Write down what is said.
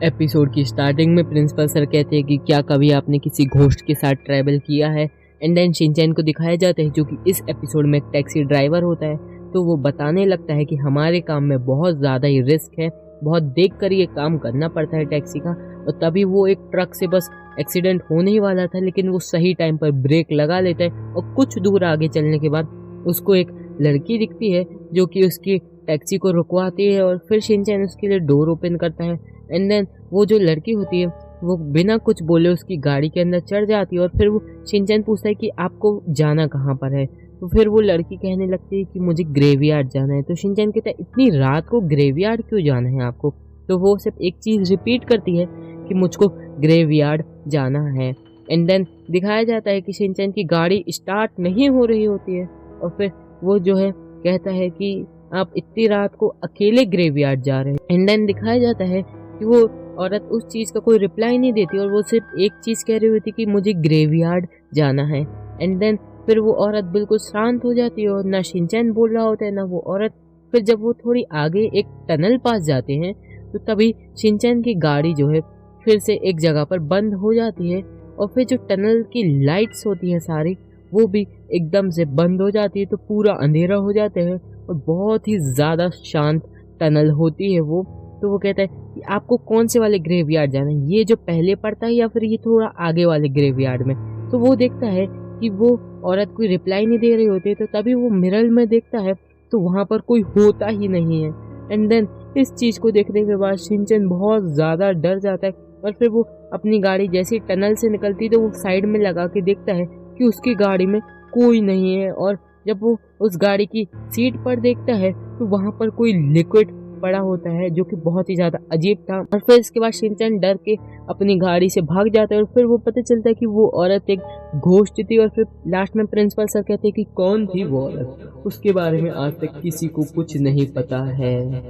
Episode की starting में principal sir कहते हैं कि क्या कभी आपने किसी घोस्ट के साथ ट्रैवल किया है। एंड देन शिनचैन को दिखाया जाता है जो कि इस एपिसोड में एक टैक्सी ड्राइवर होता है। तो वो बताने लगता है कि हमारे काम में बहुत ज़्यादा ही रिस्क है, बहुत देख कर ये काम करना पड़ता है टैक्सी का। और तभी वो एक ट्रक से बस एक्सीडेंट होने ही वाला था, लेकिन वो सही टाइम पर ब्रेक लगा लेता है और कुछ दूर आगे चलने के बाद उसको एक लड़की दिखती है जो कि उसकी टैक्सी को रुकवाती है और फिर शिनचैन उसके लिए डोर ओपन करता है। एंड देन वो जो लड़की होती है वो बिना कुछ बोले उसकी गाड़ी के अंदर चढ़ जाती है और फिर वो शिनचैन पूछता है कि आपको जाना कहाँ पर है। तो फिर वो लड़की कहने लगती है कि मुझे ग्रेवयार्ड जाना है। तो शिनचैन कहता है इतनी रात को ग्रेवयार्ड क्यों जाना है आपको। तो वो सिर्फ एक चीज़ रिपीट करती है कि मुझको ग्रेवयार्ड जाना है। एंड देन दिखाया जाता है कि शिनचैन की गाड़ी स्टार्ट नहीं हो रही होती है और फिर वो जो है कहता है कि आप इतनी रात को अकेले ग्रेवयार्ड जा रहे हैं। एंड देन दिखाया जाता है कि वो औरत उस चीज़ का कोई रिप्लाई नहीं देती और वो सिर्फ एक चीज़ कह रही होती कि मुझे ग्रेवयार्ड जाना है। एंड देन फिर वो औरत बिल्कुल शांत हो जाती है और ना शिनचैन बोल रहा होता है ना वो औरत। फिर जब वो थोड़ी आगे एक टनल पास जाते हैं तो तभी शिनचैन की गाड़ी जो है फिर से एक जगह पर बंद हो जाती है और फिर जो टनल की लाइट्स होती हैं सारी वो भी एकदम से बंद हो जाती है। तो पूरा अंधेरा हो जाता है और बहुत ही ज़्यादा शांत टनल होती है वो। तो वो कहता है कि आपको कौन से वाले ग्रेवयार्ड जाना है, ये जो पहले पड़ता है या फिर ये थोड़ा आगे वाले ग्रेवयार्ड में। तो वो देखता है कि वो औरत कोई रिप्लाई नहीं दे रही होती है। तो तभी वो मिरर में देखता है तो वहाँ पर कोई होता ही नहीं है। एंड देन इस चीज़ को देखने के बाद शिनचैन बहुत ज़्यादा डर जाता है और फिर वो अपनी गाड़ी जैसे टनल से निकलती तो वो साइड में लगा के देखता है कि उसकी गाड़ी में कोई नहीं है। और जब वो उस गाड़ी की सीट पर देखता है तो वहाँ पर कोई लिक्विड पड़ा होता है जो कि बहुत ही ज़्यादा अजीब था। और फिर इसके बाद शिनचैन डर के अपनी गाड़ी से भाग जाता है और फिर वो पता चलता है कि वो औरत एक घोस्ट थी। और फिर लास्ट में प्रिंसिपल सर कहते हैं कि कौन थी वो औरत, उसके बारे में आज तक किसी को कुछ नहीं पता है।